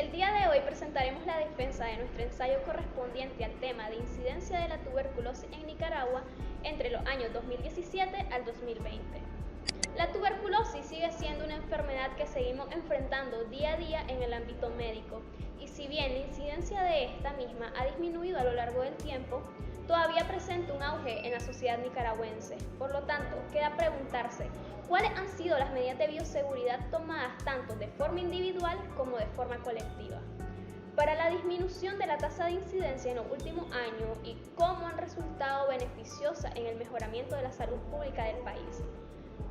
el día de hoy presentaremos la defensa de nuestro ensayo correspondiente al tema de incidencia de la tuberculosis en Nicaragua entre los años 2017 al 2020. La tuberculosis sigue siendo una enfermedad que seguimos enfrentando día a día en el ámbito médico, y si bien la incidencia de esta misma ha disminuido a lo largo del tiempo, todavía presenta un auge en la sociedad nicaragüense. Por lo tanto, queda preguntarse cuáles han sido las medidas de bioseguridad tomadas tanto de forma individual como de forma colectiva para la disminución de la tasa de incidencia en los últimos años y cómo han resultado beneficiosas en el mejoramiento de la salud pública del país.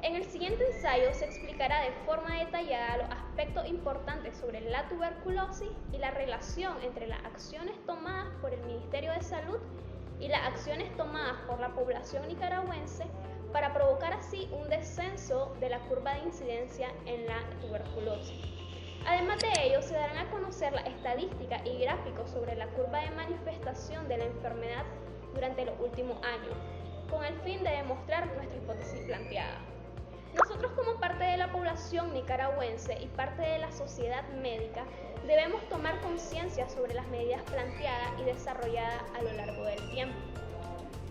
En el siguiente ensayo se explicará de forma detallada los aspectos importantes sobre la tuberculosis y la relación entre las acciones tomadas por el Ministerio de Salud y las acciones tomadas por la población nicaragüense para provocar así un descenso de la curva de incidencia en la tuberculosis. Además de ello, se darán a conocer las estadísticas y gráficos sobre la curva de manifestación de la enfermedad durante los últimos años, con el fin de demostrar nuestra hipótesis planteada. Nosotros, como parte de la población nicaragüense y parte de la sociedad médica, debemos tomar conciencia sobre las medidas planteadas y desarrolladas a lo largo del tiempo,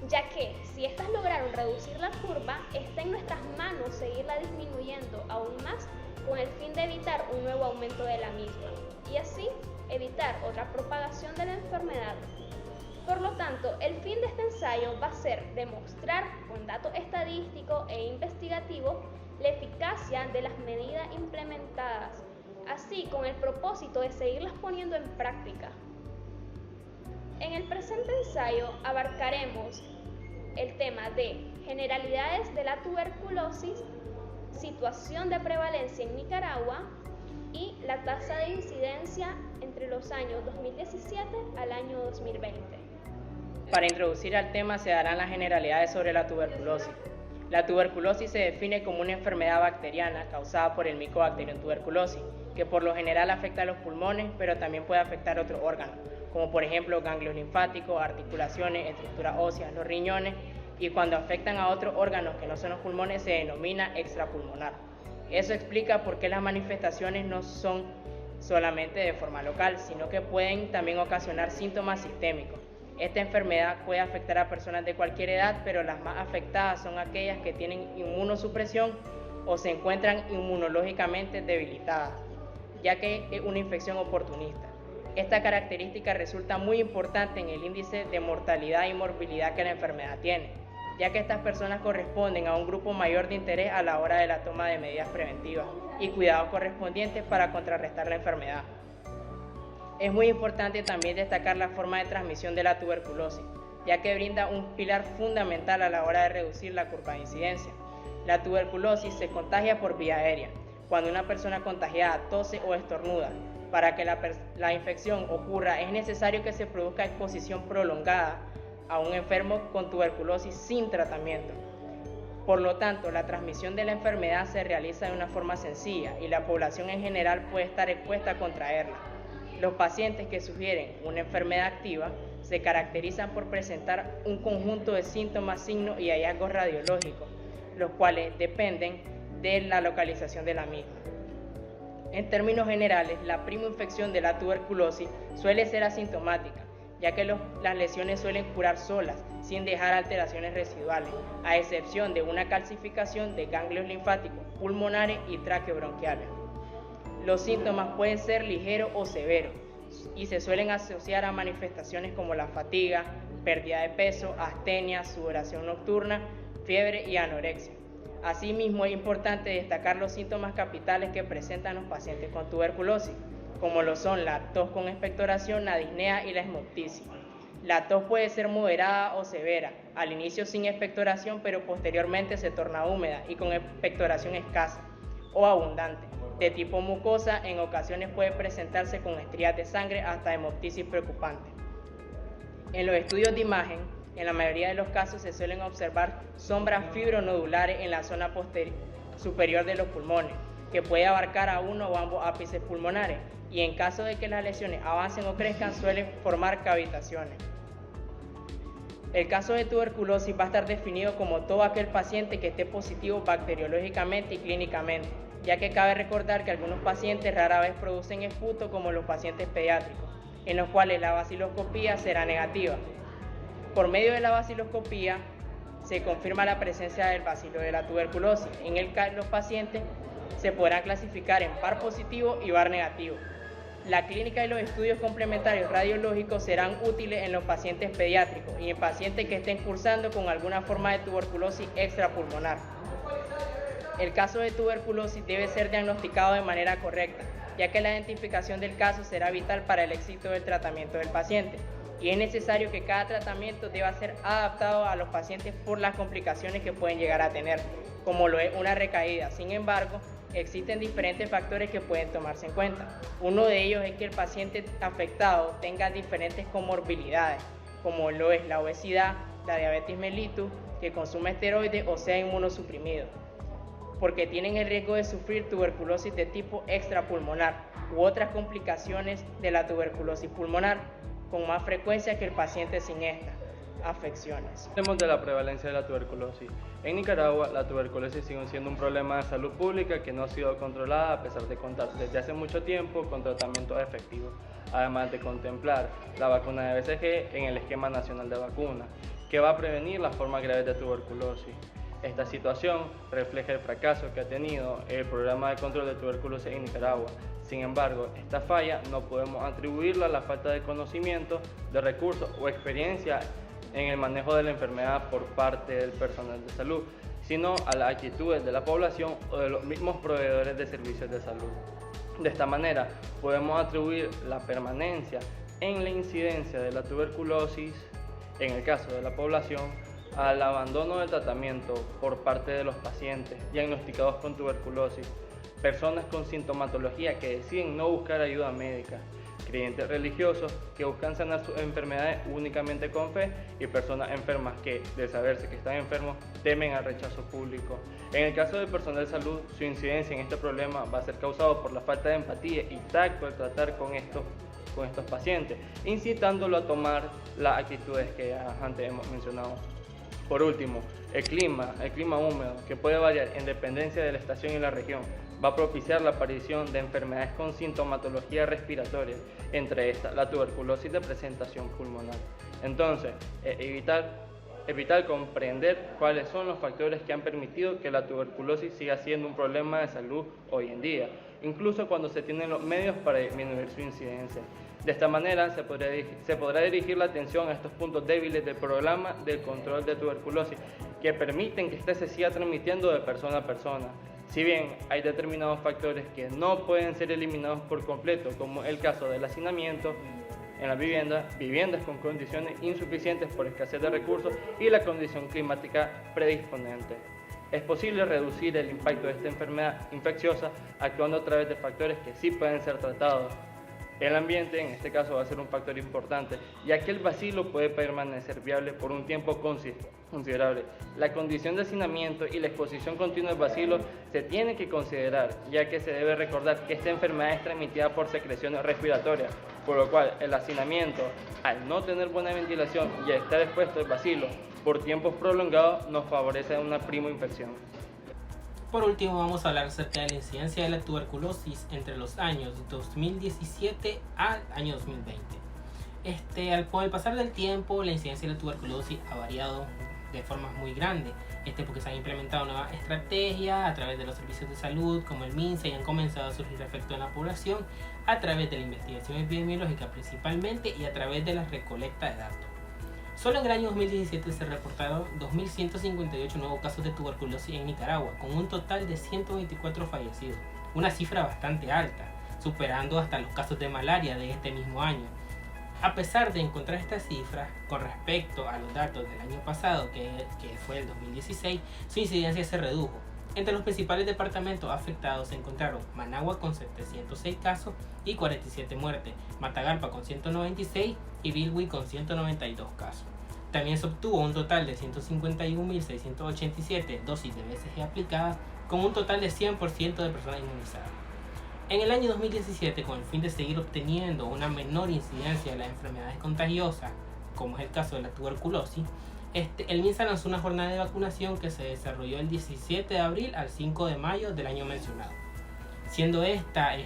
ya que si estas lograron reducir la curva, está en nuestras manos seguirla disminuyendo aún más con el fin de evitar un nuevo aumento de la misma y así evitar otra propagación de la enfermedad. Por lo tanto, el fin de este ensayo va a ser demostrar con datos estadísticos e investigativos la eficacia de las medidas implementadas, así con el propósito de seguirlas poniendo en práctica. En el presente ensayo abarcaremos el tema de generalidades de la tuberculosis, situación de prevalencia en Nicaragua y la tasa de incidencia entre los años 2017 al año 2020. Para introducir al tema se darán las generalidades sobre la tuberculosis. La tuberculosis se define como una enfermedad bacteriana causada por el Mycobacterium tuberculosis, que por lo general afecta a los pulmones, pero también puede afectar otros órganos, como por ejemplo ganglios linfáticos, articulaciones, estructuras óseas, los riñones, y cuando afectan a otros órganos que no son los pulmones se denomina extrapulmonar. Eso explica por qué las manifestaciones no son solamente de forma local, sino que pueden también ocasionar síntomas sistémicos. Esta enfermedad puede afectar a personas de cualquier edad, pero las más afectadas son aquellas que tienen inmunosupresión o se encuentran inmunológicamente debilitadas, ya que es una infección oportunista. Esta característica resulta muy importante en el índice de mortalidad y morbilidad que la enfermedad tiene, ya que estas personas corresponden a un grupo mayor de interés a la hora de la toma de medidas preventivas y cuidados correspondientes para contrarrestar la enfermedad. Es muy importante también destacar la forma de transmisión de la tuberculosis, ya que brinda un pilar fundamental a la hora de reducir la curva de incidencia. La tuberculosis se contagia por vía aérea, cuando una persona contagiada tose o estornuda. Para que la infección ocurra es necesario que se produzca exposición prolongada a un enfermo con tuberculosis sin tratamiento. Por lo tanto, la transmisión de la enfermedad se realiza de una forma sencilla y la población en general puede estar expuesta a contraerla. Los pacientes que sugieren una enfermedad activa se caracterizan por presentar un conjunto de síntomas, signos y hallazgos radiológicos, los cuales dependen de la localización de la misma. En términos generales, la primoinfección de la tuberculosis suele ser asintomática, ya que las lesiones suelen curar solas, sin dejar alteraciones residuales, a excepción de una calcificación de ganglios linfáticos, pulmonares y traqueobronquiales. Los síntomas pueden ser ligeros o severos y se suelen asociar a manifestaciones como la fatiga, pérdida de peso, astenia, sudoración nocturna, fiebre y anorexia. Asimismo, es importante destacar los síntomas capitales que presentan los pacientes con tuberculosis, como lo son la tos con expectoración, la disnea y la hemoptisis. La tos puede ser moderada o severa, al inicio sin expectoración, pero posteriormente se torna húmeda y con expectoración escasa o abundante. De tipo mucosa, en ocasiones puede presentarse con estrías de sangre hasta hemoptisis preocupante. En los estudios de imagen, en la mayoría de los casos se suelen observar sombras fibronodulares en la zona superior de los pulmones, que puede abarcar a uno o ambos ápices pulmonares, y en caso de que las lesiones avancen o crezcan, suelen formar cavitaciones. El caso de tuberculosis va a estar definido como todo aquel paciente que esté positivo bacteriológicamente y clínicamente, ya que cabe recordar que algunos pacientes rara vez producen esputo como los pacientes pediátricos, en los cuales la baciloscopía será negativa. Por medio de la baciloscopía se confirma la presencia del bacilo de la tuberculosis. En el caso de los pacientes se podrán clasificar en par positivo y par negativo. La clínica y los estudios complementarios radiológicos serán útiles en los pacientes pediátricos y en pacientes que estén cursando con alguna forma de tuberculosis extrapulmonar. El caso de tuberculosis debe ser diagnosticado de manera correcta, ya que la identificación del caso será vital para el éxito del tratamiento del paciente. Y es necesario que cada tratamiento deba ser adaptado a los pacientes por las complicaciones que pueden llegar a tener, como lo es una recaída. Sin embargo, existen diferentes factores que pueden tomarse en cuenta. Uno de ellos es que el paciente afectado tenga diferentes comorbilidades, como lo es la obesidad, la diabetes mellitus, que consume esteroides o sea inmunosuprimido, porque tienen el riesgo de sufrir tuberculosis de tipo extrapulmonar u otras complicaciones de la tuberculosis pulmonar, con más frecuencia que el paciente sin estas afecciones. Hablemos de la prevalencia de la tuberculosis. En Nicaragua, la tuberculosis sigue siendo un problema de salud pública que no ha sido controlada a pesar de contar desde hace mucho tiempo con tratamientos efectivos, además de contemplar la vacuna de BCG en el Esquema Nacional de Vacunas, que va a prevenir las formas graves de tuberculosis. Esta situación refleja el fracaso que ha tenido el programa de control de tuberculosis en Nicaragua. Sin embargo, esta falla no podemos atribuirla a la falta de conocimiento, de recursos o experiencia en el manejo de la enfermedad por parte del personal de salud, sino a las actitudes de la población o de los mismos proveedores de servicios de salud. De esta manera, podemos atribuir la permanencia en la incidencia de la tuberculosis, en el caso de la población, al abandono del tratamiento por parte de los pacientes diagnosticados con tuberculosis, personas con sintomatología que deciden no buscar ayuda médica, creyentes religiosos que buscan sanar sus enfermedades únicamente con fe y personas enfermas que, de saberse que están enfermos, temen al rechazo público. En el caso del personal de salud, su incidencia en este problema va a ser causado por la falta de empatía y tacto al tratar con estos pacientes, incitándolo a tomar las actitudes que ya antes hemos mencionado. Por último, el clima húmedo, que puede variar en dependencia de la estación y la región, va a propiciar la aparición de enfermedades con sintomatología respiratoria, entre estas la tuberculosis de presentación pulmonar. Entonces, es vital comprender cuáles son los factores que han permitido que la tuberculosis siga siendo un problema de salud hoy en día, incluso cuando se tienen los medios para disminuir su incidencia. De esta manera se podrá dirigir la atención a estos puntos débiles del programa del control de tuberculosis que permiten que éste se siga transmitiendo de persona a persona. Si bien hay determinados factores que no pueden ser eliminados por completo, como el caso del hacinamiento en las viviendas con condiciones insuficientes por escasez de recursos y la condición climática predisponente. Es posible reducir el impacto de esta enfermedad infecciosa actuando a través de factores que sí pueden ser tratados. El ambiente, en este caso, va a ser un factor importante, ya que el bacilo puede permanecer viable por un tiempo considerable. La condición de hacinamiento y la exposición continua del bacilo se tiene que considerar, ya que se debe recordar que esta enfermedad es transmitida por secreciones respiratorias, por lo cual el hacinamiento, al no tener buena ventilación y al estar expuesto al bacilo por tiempos prolongados, nos favorece una primoinfección. Por último, vamos a hablar acerca de la incidencia de la tuberculosis entre los años 2017 al año 2020. Con el pasar del tiempo, la incidencia de la tuberculosis ha variado de forma muy grande, porque se han implementado nuevas estrategias a través de los servicios de salud como el MINSA y han comenzado a surgir efectos en la población a través de la investigación epidemiológica principalmente y a través de la recolecta de datos. Solo en el año 2017 se reportaron 2.158 nuevos casos de tuberculosis en Nicaragua, con un total de 124 fallecidos, una cifra bastante alta, superando hasta los casos de malaria de este mismo año. A pesar de encontrar estas cifras, con respecto a los datos del año pasado, que fue el 2016, su incidencia se redujo. Entre los principales departamentos afectados se encontraron Managua con 706 casos y 47 muertes, Matagalpa con 196 y Bilwi con 192 casos. También se obtuvo un total de 151.687 dosis de BCG aplicadas, con un total de 100% de personas inmunizadas. En el año 2017, con el fin de seguir obteniendo una menor incidencia de las enfermedades contagiosas, como es el caso de la tuberculosis, el MINSA lanzó una jornada de vacunación que se desarrolló el 17 de abril al 5 de mayo del año mencionado. siendo esta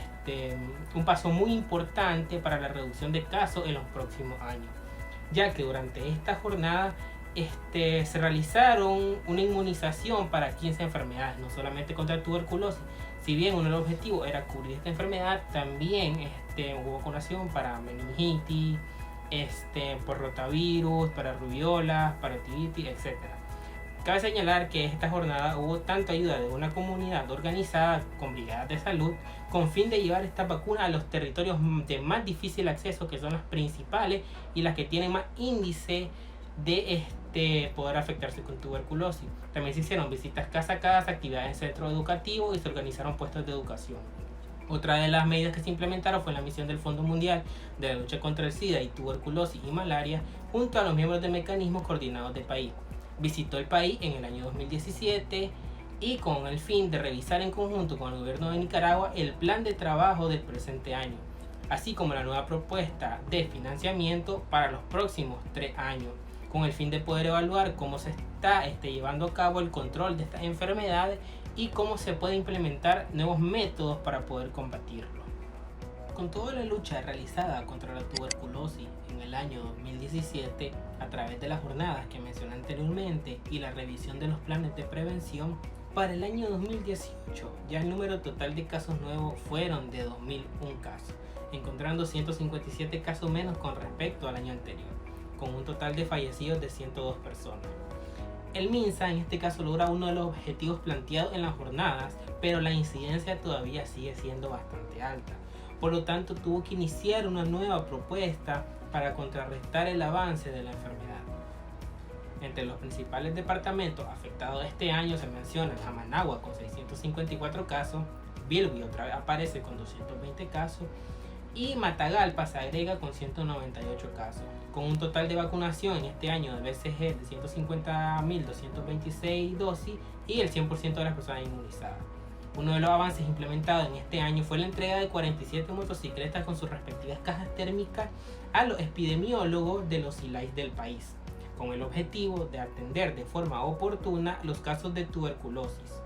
un paso muy importante para la reducción de casos en los próximos años, ya que durante esta jornada se realizaron una inmunización para 15 enfermedades, no solamente contra tuberculosis. Si bien uno de los objetivos era cubrir esta enfermedad, también hubo vacunación para meningitis, por rotavirus, para rubiola, para otitis, etc. Cabe señalar que esta jornada hubo tanto ayuda de una comunidad organizada con brigadas de salud con fin de llevar esta vacuna a los territorios de más difícil acceso, que son las principales y las que tienen más índice de poder afectarse con tuberculosis. También se hicieron visitas casa a casa, actividades en centros educativos y se organizaron puestos de educación. Otra de las medidas que se implementaron fue la misión del Fondo Mundial de la Lucha contra el SIDA y tuberculosis y malaria junto a los miembros de mecanismos coordinados del país. Visitó el país en el año 2017 y con el fin de revisar en conjunto con el gobierno de Nicaragua el plan de trabajo del presente año, así como la nueva propuesta de financiamiento para los próximos 3 años, con el fin de poder evaluar cómo se está llevando a cabo el control de estas enfermedades y cómo se puede implementar nuevos métodos para poder combatirlo. Con toda la lucha realizada contra la tuberculosis en el año 2017 a través de las jornadas que mencioné anteriormente y la revisión de los planes de prevención, para el año 2018 ya el número total de casos nuevos fueron de 2001 casos, encontrando 157 casos menos con respecto al año anterior, con un total de fallecidos de 102 personas. El MINSA en este caso logra uno de los objetivos planteados en las jornadas, pero la incidencia todavía sigue siendo bastante alta. Por lo tanto, tuvo que iniciar una nueva propuesta para contrarrestar el avance de la enfermedad. Entre los principales departamentos afectados este año se mencionan a Managua con 654 casos, Bilwi otra vez aparece con 220 casos y Matagalpa se agrega con 198 casos, con un total de vacunación en este año de BCG de 150.226 dosis y el 100% de las personas inmunizadas. Uno de los avances implementados en este año fue la entrega de 47 motocicletas con sus respectivas cajas térmicas a los epidemiólogos de los ILAIS del país, con el objetivo de atender de forma oportuna los casos de tuberculosis.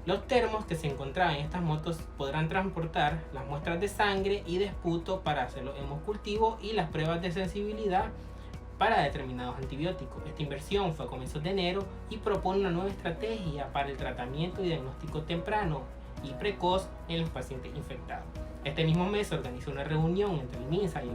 Los termos que se encontraban en estas motos podrán transportar las muestras de sangre y de esputo para hacer los hemocultivos y las pruebas de sensibilidad para determinados antibióticos. Esta inversión fue a comienzos de enero y propone una nueva estrategia para el tratamiento y diagnóstico temprano y precoz en los pacientes infectados. Este mismo mes se organizó una reunión entre el MINSA y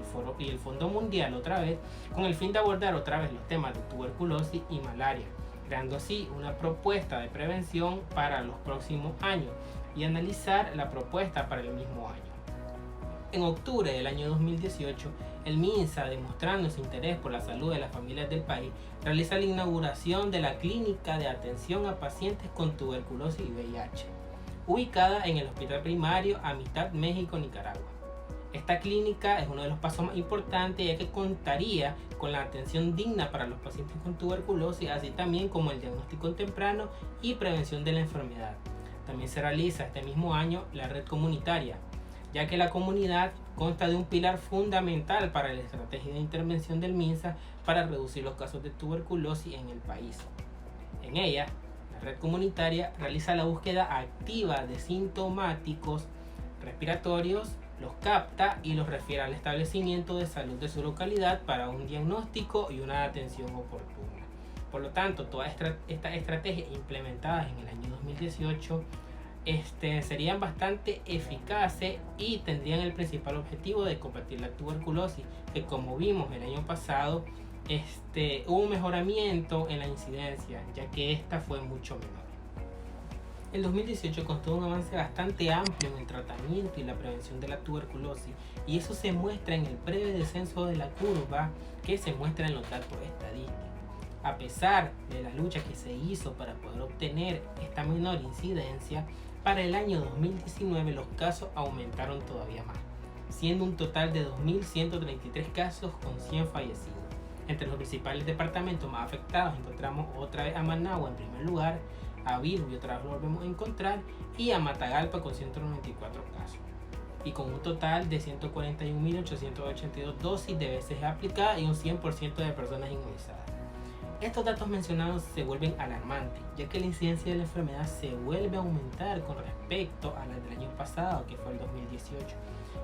el Fondo Mundial otra vez, con el fin de abordar otra vez los temas de tuberculosis y malaria, creando así una propuesta de prevención para los próximos años y analizar la propuesta para el mismo año. En octubre del año 2018, el MINSA, demostrando su interés por la salud de las familias del país, realiza la inauguración de la Clínica de Atención a Pacientes con Tuberculosis y VIH, ubicada en el Hospital Primario Amistad México, Nicaragua. Esta clínica es uno de los pasos más importantes, ya que contaría con la atención digna para los pacientes con tuberculosis, así también como el diagnóstico temprano y prevención de la enfermedad. También se realiza este mismo año la red comunitaria, ya que la comunidad consta de un pilar fundamental para la estrategia de intervención del MINSA para reducir los casos de tuberculosis en el país. En ella, la red comunitaria realiza la búsqueda activa de sintomáticos respiratorios, los capta y los refiere al establecimiento de salud de su localidad para un diagnóstico y una atención oportuna. Por lo tanto, todas estas estrategias implementadas en el año 2018 serían bastante eficaces y tendrían el principal objetivo de combatir la tuberculosis, que como vimos el año pasado hubo un mejoramiento en la incidencia, ya que esta fue mucho menor. El 2018 constó un avance bastante amplio en el tratamiento y la prevención de la tuberculosis, y eso se muestra en el breve descenso de la curva que se muestra en los datos estadísticos. A pesar de la lucha que se hizo para poder obtener esta menor incidencia, para el año 2019 los casos aumentaron todavía más, siendo un total de 2.133 casos con 100 fallecidos. Entre los principales departamentos más afectados encontramos otra vez a Managua en primer lugar, a Bilwi otra vez lo volvemos a encontrar y a Matagalpa con 194 casos, y con un total de 141.882 dosis de BCG aplicadas y un 100% de personas inmunizadas. Estos datos mencionados se vuelven alarmantes, ya que la incidencia de la enfermedad se vuelve a aumentar con respecto a la del año pasado, que fue el 2018.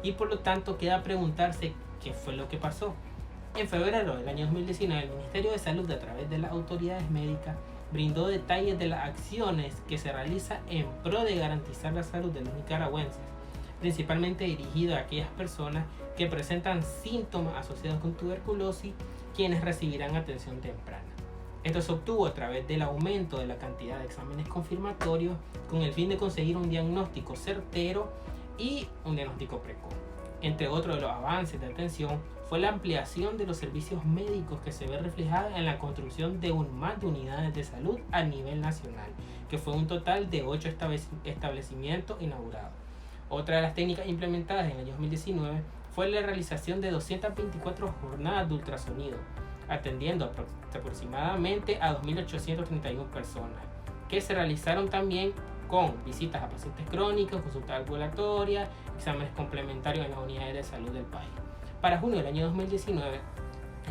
Y por lo tanto queda preguntarse qué fue lo que pasó. En febrero del año 2019, el Ministerio de Salud, a través de las autoridades médicas, brindó detalles de las acciones que se realizan en pro de garantizar la salud de los nicaragüenses, principalmente dirigido a aquellas personas que presentan síntomas asociados con tuberculosis, quienes recibirán atención temprana. Esto se obtuvo a través del aumento de la cantidad de exámenes confirmatorios con el fin de conseguir un diagnóstico certero y un diagnóstico precoz. Entre otros de los avances de atención fue la ampliación de los servicios médicos, que se ve reflejada en la construcción de más de unidades de salud a nivel nacional, que fue un total de 8 establecimientos inaugurados. Otra de las técnicas implementadas en el año 2019 fue la realización de 224 jornadas de ultrasonido, atendiendo aproximadamente a 2.831 personas, que se realizaron también con visitas a pacientes crónicos, consultas ambulatorias, exámenes complementarios en las unidades de salud del país. Para junio del año 2019,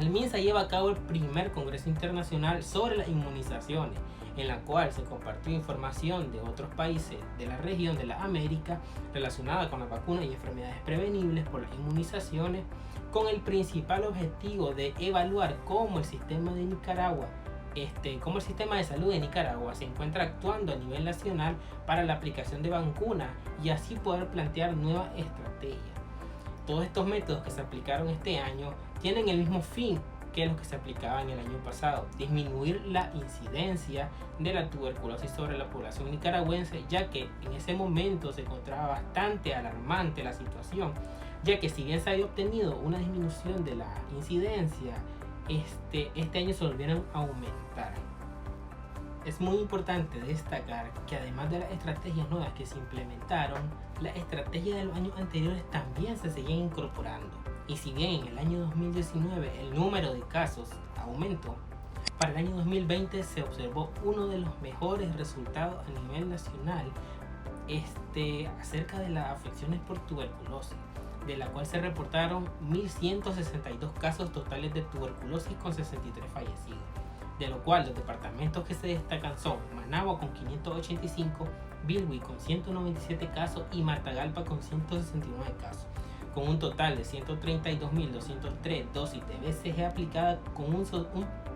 el MINSA lleva a cabo el primer Congreso Internacional sobre las inmunizaciones, en la cual se compartió información de otros países de la región de la América relacionada con las vacunas y enfermedades prevenibles por las inmunizaciones, con el principal objetivo de evaluar cómo el sistema de Nicaragua, cómo el sistema de salud de Nicaragua se encuentra actuando a nivel nacional para la aplicación de vacunas y así poder plantear nuevas estrategias. Todos estos métodos que se aplicaron este año tienen el mismo fin que los que se aplicaban el año pasado: disminuir la incidencia de la tuberculosis sobre la población nicaragüense, ya que en ese momento se encontraba bastante alarmante la situación, ya que si bien se había obtenido una disminución de la incidencia, este año se volvieron a aumentar. Es muy importante destacar que además de las estrategias nuevas que se implementaron, las estrategias de los años anteriores también se seguían incorporando. Y si bien en el año 2019 el número de casos aumentó, para el año 2020 se observó uno de los mejores resultados a nivel nacional acerca de las afecciones por tuberculosis, de la cual se reportaron 1.162 casos totales de tuberculosis con 63 fallecidos, de lo cual los departamentos que se destacan son Managua con 585, Bilwi con 197 casos y Matagalpa con 169 casos, con un total de 132.203 dosis de BCG aplicada, con un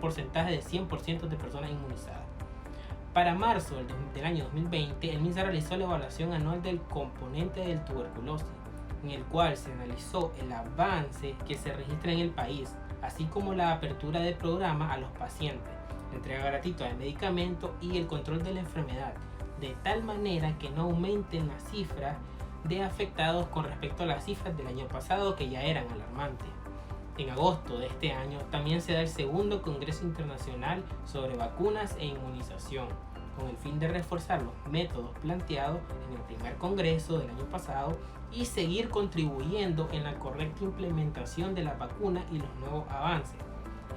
porcentaje de 100% de personas inmunizadas. Para marzo del año 2020, el MINSA realizó la evaluación anual del componente del tuberculosis, en el cual se analizó el avance que se registra en el país, así como la apertura del programa a los pacientes, entrega gratuita de medicamentos y el control de la enfermedad, de tal manera que no aumenten las cifras de afectados con respecto a las cifras del año pasado, que ya eran alarmantes. En agosto de este año también se da el segundo Congreso Internacional sobre Vacunas e Inmunización, con el fin de reforzar los métodos planteados en el primer congreso del año pasado y seguir contribuyendo en la correcta implementación de las vacunas y los nuevos avances.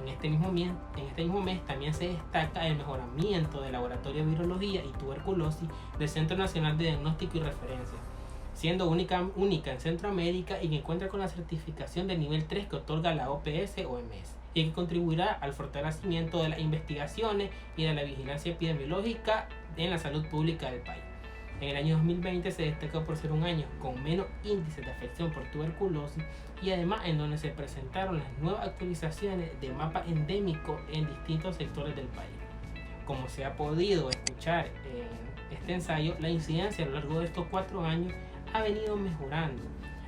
En este mismo mes también se destaca el mejoramiento del Laboratorio de Virología y Tuberculosis del Centro Nacional de Diagnóstico y Referencia, siendo única en Centroamérica y que cuenta con la certificación de nivel 3 que otorga la OPS-OMS, y que contribuirá al fortalecimiento de las investigaciones y de la vigilancia epidemiológica en la salud pública del país. En el año 2020 se destacó por ser un año con menos índices de afección por tuberculosis y además en donde se presentaron las nuevas actualizaciones de mapa endémico en distintos sectores del país. Como se ha podido escuchar en este ensayo, la incidencia a lo largo de estos 4 años ha venido mejorando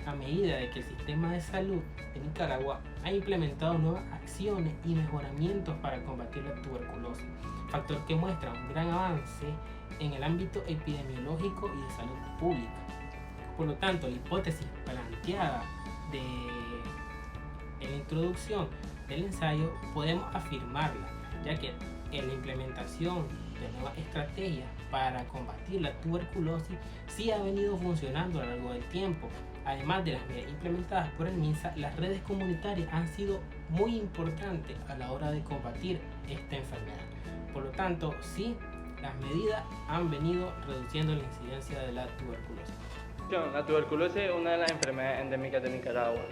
a medida de que el sistema de salud de Nicaragua ha implementado nuevas acciones y mejoramientos para combatir la tuberculosis, factor que muestra un gran avance en el ámbito epidemiológico y de salud pública. Por lo tanto, la hipótesis planteada en la introducción del ensayo podemos afirmarla, ya que en la implementación de nuevas estrategias para combatir la tuberculosis sí ha venido funcionando a lo largo del tiempo. Además de las medidas implementadas por el MINSA, las redes comunitarias han sido muy importantes a la hora de combatir esta enfermedad. Por lo tanto, sí, las medidas han venido reduciendo la incidencia de la tuberculosis. La tuberculosis es una de las enfermedades endémicas de Nicaragua,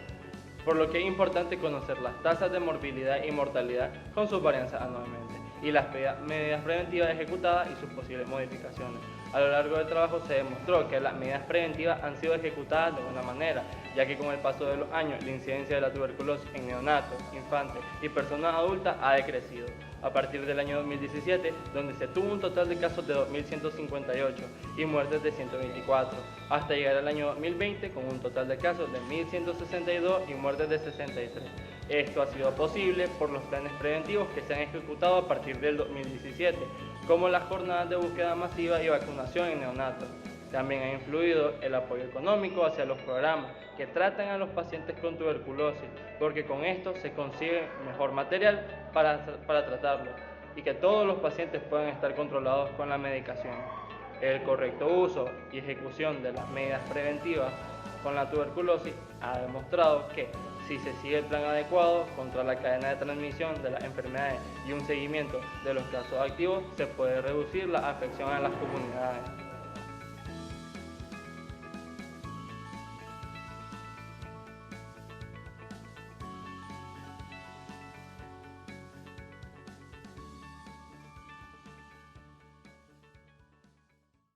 por lo que es importante conocer las tasas de morbilidad y mortalidad con sus varianzas anualmente. y las medidas preventivas ejecutadas y sus posibles modificaciones. A lo largo del trabajo se demostró que las medidas preventivas han sido ejecutadas de buena manera, ya que con el paso de los años la incidencia de la tuberculosis en neonatos, infantes y personas adultas ha decrecido. A partir del año 2017, donde se tuvo un total de casos de 2.158 y muertes de 124, hasta llegar al año 2020 con un total de casos de 1.162 y muertes de 63. Esto ha sido posible por los planes preventivos que se han ejecutado a partir del 2017, como las jornadas de búsqueda masiva y vacunación en neonatos. También ha influido el apoyo económico hacia los programas que tratan a los pacientes con tuberculosis, porque con esto se consigue mejor material para tratarlo y que todos los pacientes puedan estar controlados con la medicación. El correcto uso y ejecución de las medidas preventivas con la tuberculosis ha demostrado que si se sigue el plan adecuado contra la cadena de transmisión de las enfermedades y un seguimiento de los casos activos, se puede reducir la afección a las comunidades.